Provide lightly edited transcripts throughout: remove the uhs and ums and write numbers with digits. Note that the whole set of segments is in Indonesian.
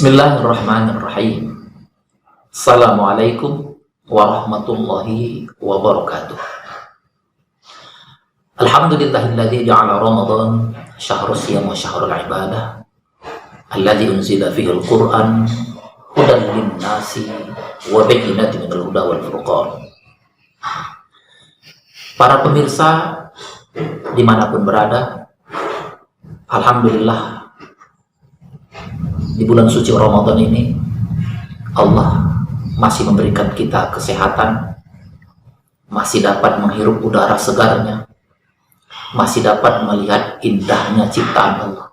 Bismillahirrahmanirrahim. Assalamualaikum warahmatullahi wabarakatuh. Alhamdulillahilladzi ja'ala Ramadan syahrus siyam wa syahrul ibadah alladzi unzila fihi al-Qur'an hudan lin-nasi wa bayyinatin minal huda wal furqan. Para pemirsa dimanapun berada, alhamdulillah di bulan suci Ramadan ini Allah masih memberikan kita kesehatan, masih dapat menghirup udara segarnya, masih dapat melihat indahnya ciptaan Allah.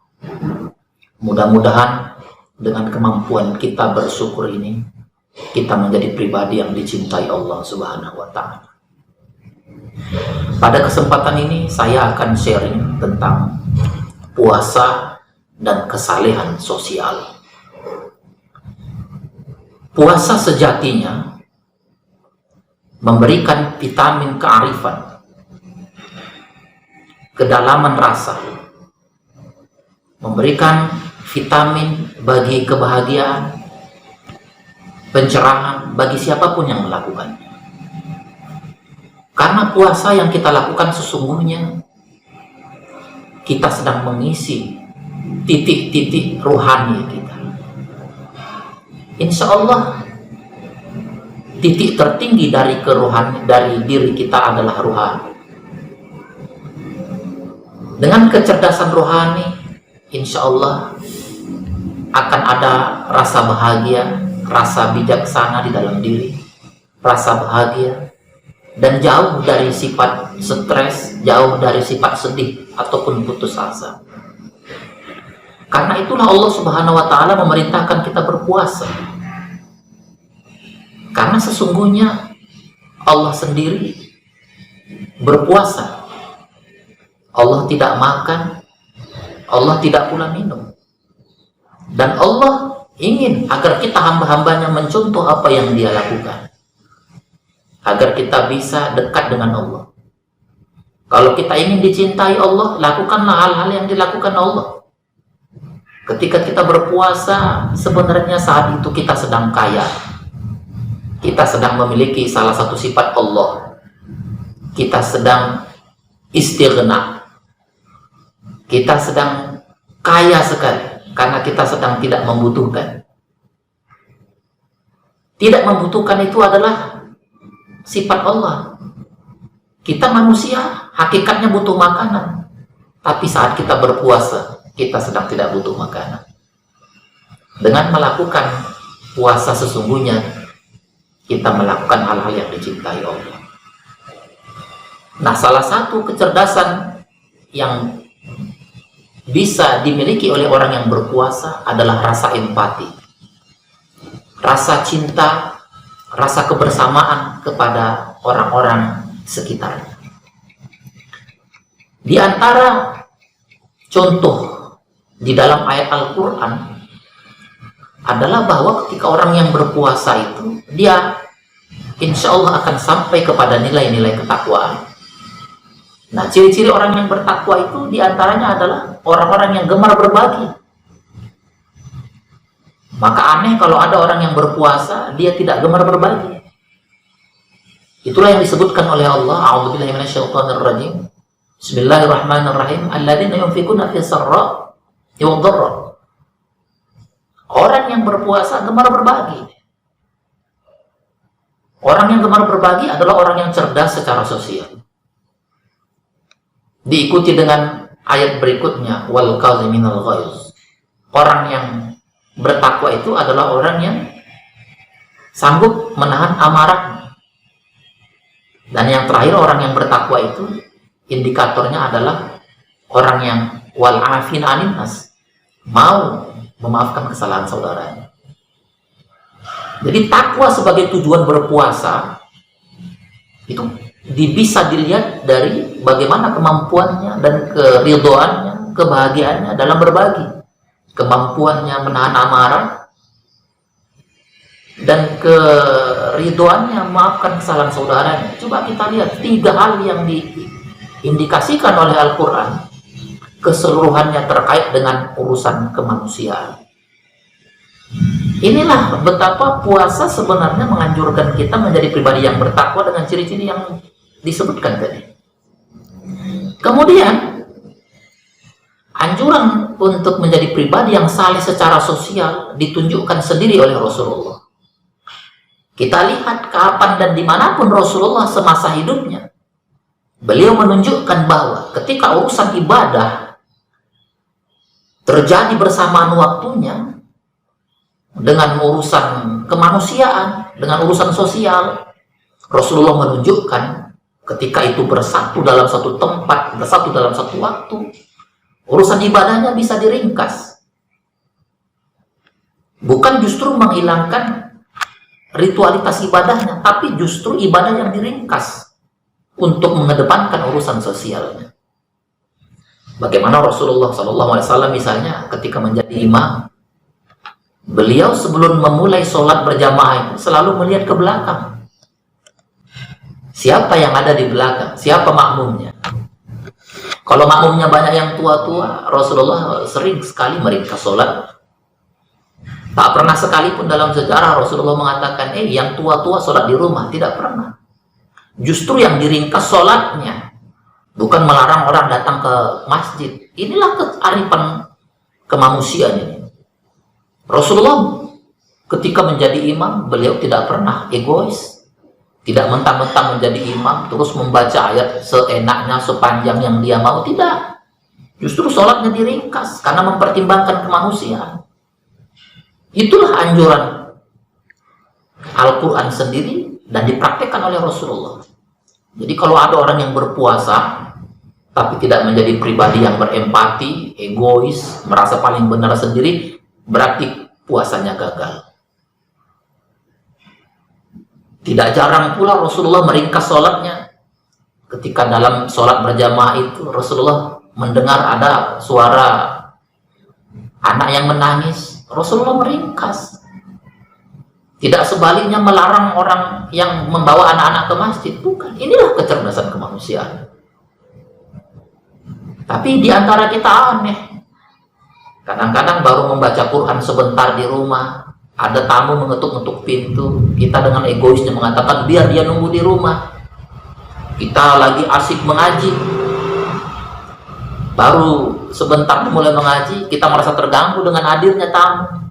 Mudah-mudahan dengan kemampuan kita bersyukur ini, kita menjadi pribadi yang dicintai Allah Subhanahu wa Ta'ala. Pada kesempatan ini saya akan sharing tentang puasa dan kesalehan sosial. Puasa sejatinya memberikan vitamin kearifan, kedalaman rasa, memberikan vitamin bagi kebahagiaan, pencerahan bagi siapapun yang melakukannya. Karena puasa yang kita lakukan sesungguhnya kita sedang mengisi titik-titik rohani kita. Insya Allah titik tertinggi dari kerohani dari diri kita adalah rohani. Dengan kecerdasan rohani, insya Allah akan ada rasa bahagia, rasa bijaksana di dalam diri, rasa bahagia, dan jauh dari sifat stres, jauh dari sifat sedih ataupun putus asa. Karena itulah Allah Subhanahu wa Ta'ala memerintahkan kita berpuasa. Karena sesungguhnya Allah sendiri berpuasa. Allah tidak makan, Allah tidak pula minum. Dan Allah ingin agar kita hamba-hambanya mencontoh apa yang Dia lakukan, agar kita bisa dekat dengan Allah. Kalau kita ingin dicintai Allah, lakukanlah hal-hal yang dilakukan Allah. Ketika kita berpuasa, sebenarnya saat itu kita sedang kaya. Kita sedang memiliki salah satu sifat Allah. Kita sedang istighna. Kita sedang kaya sekali karena kita sedang tidak membutuhkan. Tidak membutuhkan itu adalah sifat Allah. Kita manusia hakikatnya butuh makanan. Tapi saat kita berpuasa, kita sedang tidak butuh makanan. Dengan melakukan puasa sesungguhnya kita melakukan hal-hal yang dicintai Allah. Nah, salah satu kecerdasan yang bisa dimiliki oleh orang yang berpuasa adalah rasa empati, rasa cinta, rasa kebersamaan kepada orang-orang sekitarnya. Di antara contoh di dalam ayat Al-Quran adalah bahwa ketika orang yang berpuasa itu, dia insya Allah akan sampai kepada nilai-nilai ketakwaan. Nah, ciri-ciri orang yang bertakwa itu diantaranya adalah orang-orang yang gemar berbagi. Maka aneh kalau ada orang yang berpuasa, dia tidak gemar berbagi. Itulah yang disebutkan oleh Allah, A'udzubillahi minasyaitonirrajim. Bismillahirrahmanirrahim. Alladzina yunfikuna fis sarra wad dharra. Orang yang berpuasa gemar berbagi. Orang yang gemar berbagi adalah orang yang cerdas secara sosial. Diikuti dengan ayat berikutnya, wal kaziminal ghaiz. Orang yang bertakwa itu adalah orang yang sanggup menahan amarah. Dan yang terakhir, orang yang bertakwa itu indikatornya adalah orang yang wal afin anin nas, mau memaafkan kesalahan saudaranya. Jadi takwa sebagai tujuan berpuasa itu bisa dilihat dari bagaimana kemampuannya dan keridhoannya, kebahagiaannya dalam berbagi, kemampuannya menahan amarah, dan keridhoannya memaafkan kesalahan saudaranya. Coba kita lihat 3 hal yang diindikasikan oleh Al-Quran keseluruhannya terkait dengan urusan kemanusiaan. Inilah betapa puasa sebenarnya menganjurkan kita menjadi pribadi yang bertakwa dengan ciri-ciri yang disebutkan tadi. Kemudian, anjuran untuk menjadi pribadi yang saleh secara sosial ditunjukkan sendiri oleh Rasulullah. Kita lihat kapan dan dimanapun Rasulullah semasa hidupnya, beliau menunjukkan bahwa ketika urusan ibadah terjadi bersamaan waktunya, dengan urusan kemanusiaan, dengan urusan sosial, Rasulullah menunjukkan ketika itu bersatu dalam satu tempat, bersatu dalam satu waktu, urusan ibadahnya bisa diringkas. Bukan justru menghilangkan ritualitas ibadahnya, tapi justru ibadah yang diringkas untuk mengedepankan urusan sosialnya. Bagaimana Rasulullah SAW misalnya ketika menjadi imam, beliau sebelum memulai sholat berjamaah itu selalu melihat ke belakang. Siapa yang ada di belakang? Siapa makmumnya? Kalau makmumnya banyak yang tua-tua, Rasulullah sering sekali meringkas sholat. Tak pernah sekalipun dalam sejarah Rasulullah mengatakan, yang tua-tua sholat di rumah. Tidak pernah. Justru yang diringkas sholatnya. Bukan melarang orang datang ke masjid. Inilah kearifan kemanusiaan ini. Rasulullah ketika menjadi imam, beliau tidak pernah egois, tidak mentang-mentang menjadi imam terus membaca ayat seenaknya sepanjang yang dia mau. Tidak, justru sholatnya diringkas karena mempertimbangkan kemanusiaan. Itulah anjuran Al-Quran sendiri dan dipraktekkan oleh Rasulullah. Jadi kalau ada orang yang berpuasa tapi tidak menjadi pribadi yang berempati, egois, merasa paling benar sendiri, berarti puasanya gagal. Tidak jarang pula Rasulullah meringkas sholatnya. Ketika dalam sholat berjamaah itu Rasulullah mendengar ada suara anak yang menangis, Rasulullah meringkas. Tidak sebaliknya melarang orang yang membawa anak-anak ke masjid. Bukan, inilah kecerdasan kemanusiaan. Tapi di antara kita aneh. Kadang-kadang baru membaca Quran sebentar di rumah, ada tamu mengetuk-ngetuk pintu, kita dengan egoisnya mengatakan biar dia nunggu di rumah. Kita lagi asik mengaji, baru sebentar mulai mengaji, kita merasa terganggu dengan hadirnya tamu.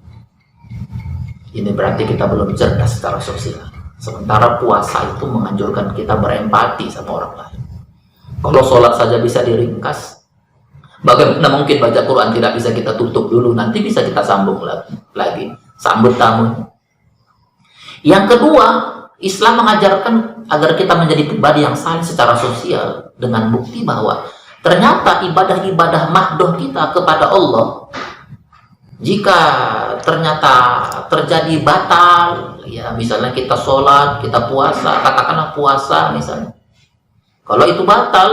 Ini berarti kita belum cerdas secara sosial. Sementara puasa itu menganjurkan kita berempati sama orang lain. Kalau sholat saja bisa diringkas, bagaimana mungkin baca Quran tidak bisa kita tutup dulu, nanti bisa kita sambung lagi, sambut tamu. Yang kedua, Islam mengajarkan agar kita menjadi pribadi yang saleh secara sosial dengan bukti bahwa ternyata ibadah-ibadah mahdoh kita kepada Allah, jika ternyata terjadi batal, ya misalnya kita sholat, kita puasa, katakanlah puasa misalnya, kalau itu batal,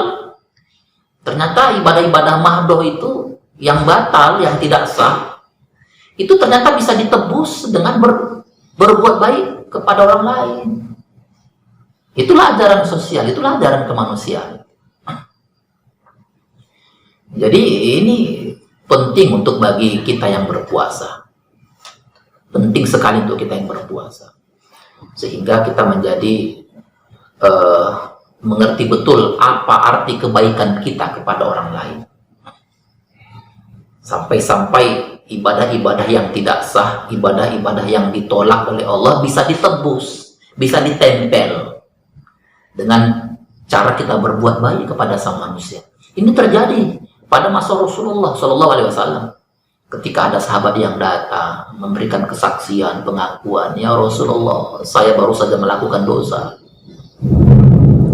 ternyata ibadah-ibadah mahdoh itu yang batal, yang tidak sah, itu ternyata bisa ditebus dengan berbuat baik kepada orang lain. Itulah ajaran sosial, itulah ajaran kemanusiaan. Jadi ini penting untuk bagi kita yang berpuasa. Penting sekali untuk kita yang berpuasa. Sehingga kita menjadi mengerti betul apa arti kebaikan kita kepada orang lain. Sampai-sampai ibadah-ibadah yang tidak sah, ibadah-ibadah yang ditolak oleh Allah bisa ditebus, bisa ditempel dengan cara kita berbuat baik kepada sang manusia. Ini terjadi pada masa Rasulullah SAW. Ketika ada sahabat yang datang memberikan kesaksian, pengakuan, ya Rasulullah, saya baru saja melakukan dosa.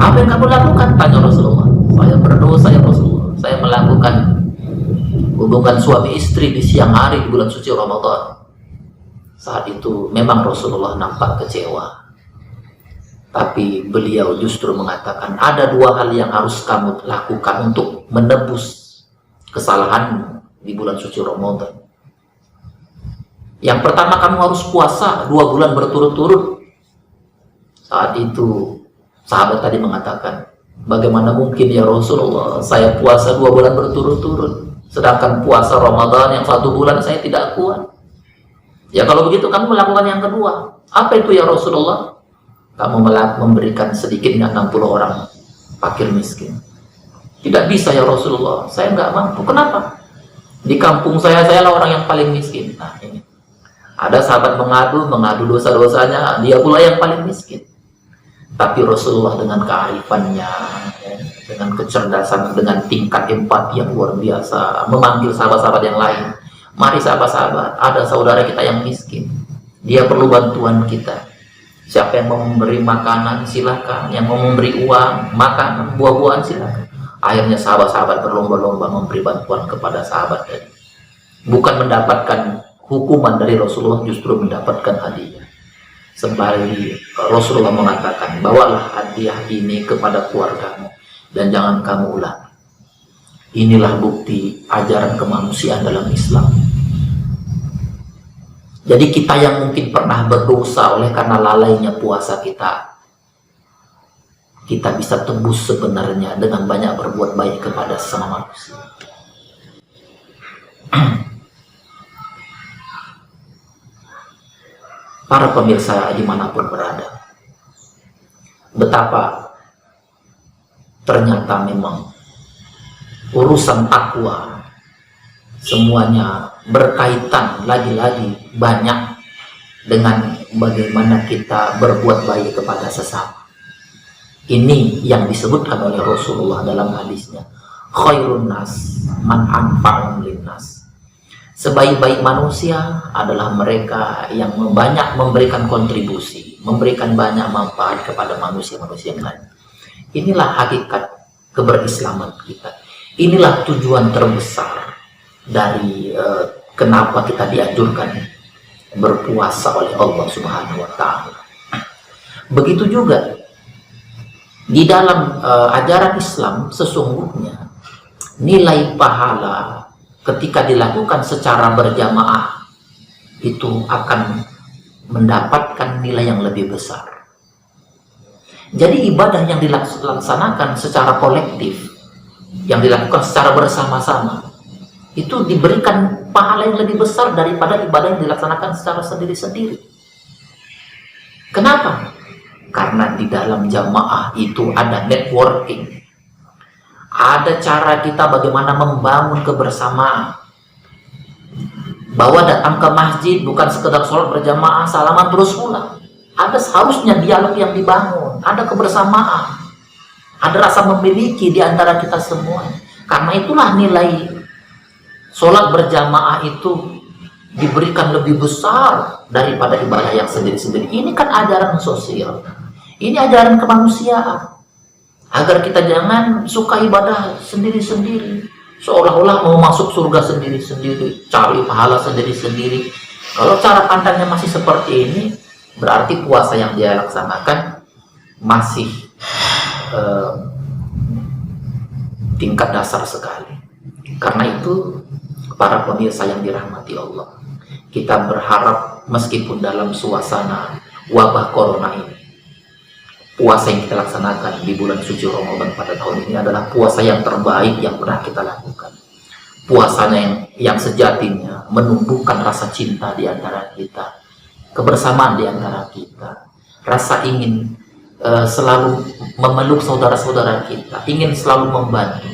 Apa yang kamu lakukan? Tanya Rasulullah. Saya berdosa ya Rasulullah. Saya melakukan hubungan suami istri di siang hari di bulan suci Ramadan. Saat itu memang Rasulullah nampak kecewa. Tapi beliau justru mengatakan, ada dua hal yang harus kamu lakukan untuk menebus kesalahanmu di bulan suci Ramadan. Yang pertama, kamu harus puasa 2 bulan berturut-turut. Saat itu sahabat tadi mengatakan, bagaimana mungkin ya Rasulullah, saya puasa 2 bulan berturut-turut, sedangkan puasa Ramadan yang 1 bulan saya tidak kuat. Ya kalau begitu kamu melakukan yang kedua. Apa itu ya Rasulullah? Kamu memberikan sedikitnya 60 orang fakir miskin. Tidak bisa ya Rasulullah, saya nggak mampu. Kenapa? Di kampung saya lah orang yang paling miskin. Nah ini, ada sahabat mengadu dosa-dosanya, dia pula yang paling miskin. Tapi Rasulullah dengan kearifannya, ya, dengan kecerdasan, dengan tingkat empati yang luar biasa, memanggil sahabat-sahabat yang lain. Mari sahabat-sahabat, ada saudara kita yang miskin, dia perlu bantuan kita. Siapa yang mau memberi makanan silakan, yang mau memberi uang, makanan, buah-buahan silakan. Akhirnya sahabat-sahabat berlomba-lomba memberi bantuan kepada sahabat tadi. Bukan mendapatkan hukuman dari Rasulullah, justru mendapatkan hadiah. Sembari Rasulullah mengatakan, bawalah hadiah ini kepada keluargamu dan jangan kamu ulangi. Inilah bukti ajaran kemanusiaan dalam Islam. Jadi kita yang mungkin pernah berdosa oleh karena lalainya puasa kita bisa tembus sebenarnya dengan banyak berbuat baik kepada sesama manusia. Para pemirsa dimanapun berada, betapa ternyata memang urusan takwa semuanya berkaitan lagi-lagi banyak dengan bagaimana kita berbuat baik kepada sesama. Ini yang disebutkan oleh Rasulullah dalam hadisnya, khairun nas man anfa'un linnas. Sebaik-baik manusia adalah mereka yang banyak memberikan kontribusi, memberikan banyak manfaat kepada manusia-manusia yang lain. Inilah hakikat keberislaman kita. Inilah tujuan terbesar dari kenapa kita dianjurkan berpuasa oleh Allah Subhanahu wa Ta'ala. Begitu juga di dalam ajaran Islam, sesungguhnya nilai pahala ketika dilakukan secara berjamaah itu akan mendapatkan nilai yang lebih besar. Jadi ibadah yang dilaksanakan secara kolektif, yang dilakukan secara bersama-sama, itu diberikan pahala yang lebih besar daripada ibadah yang dilaksanakan secara sendiri-sendiri. Kenapa? Karena di dalam jamaah itu ada networking, ada cara kita bagaimana membangun kebersamaan. Bahwa datang ke masjid bukan sekedar sholat berjamaah, salaman terus pulang. Ada seharusnya dialog yang dibangun, ada kebersamaan, ada rasa memiliki di antara kita semua. Karena itulah nilai sholat berjamaah itu diberikan lebih besar daripada ibadah yang sendiri-sendiri. Ini kan ajaran sosial, ini ajaran kemanusiaan, agar kita jangan suka ibadah sendiri-sendiri, seolah-olah mau masuk surga sendiri-sendiri, cari pahala sendiri-sendiri. Kalau cara pandangnya masih seperti ini, berarti puasa yang dia laksanakan masih tingkat dasar sekali. Karena itu, para pemirsa yang dirahmati Allah, kita berharap meskipun dalam suasana wabah corona ini, puasa yang kita laksanakan di bulan suci Ramadan pada tahun ini adalah puasa yang terbaik yang pernah kita lakukan. Puasanya yang sejatinya menumbuhkan rasa cinta di antara kita, kebersamaan di antara kita, rasa ingin selalu memeluk saudara-saudara kita, ingin selalu membantu,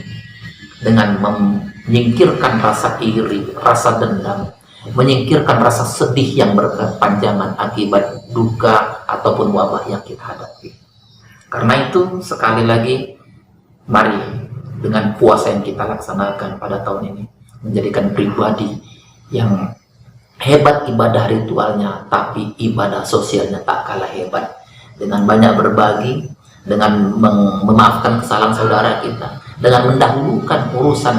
dengan menyingkirkan rasa iri, rasa dendam, menyingkirkan rasa sedih yang berkepanjangan akibat duka ataupun wabah yang kita hadapi. Karena itu, sekali lagi, mari dengan puasa yang kita laksanakan pada tahun ini menjadikan pribadi yang hebat ibadah ritualnya, tapi ibadah sosialnya tak kalah hebat. Dengan banyak berbagi, dengan memaafkan kesalahan saudara kita, dengan mendahulukan urusan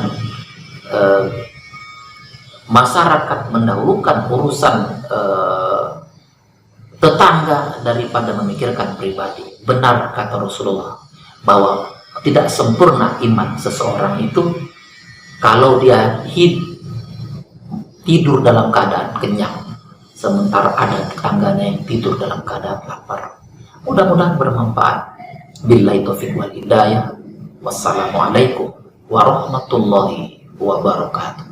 masyarakat, mendahulukan urusan tetangga daripada memikirkan pribadi. Benar kata Rasulullah bahwa tidak sempurna iman seseorang itu kalau dia tidur dalam keadaan kenyang, sementara ada tetangganya yang tidur dalam keadaan lapar. Mudah-mudahan bermanfaat. Billahi taufiq wal hidayah. Wassalamualaikum warahmatullahi wabarakatuh.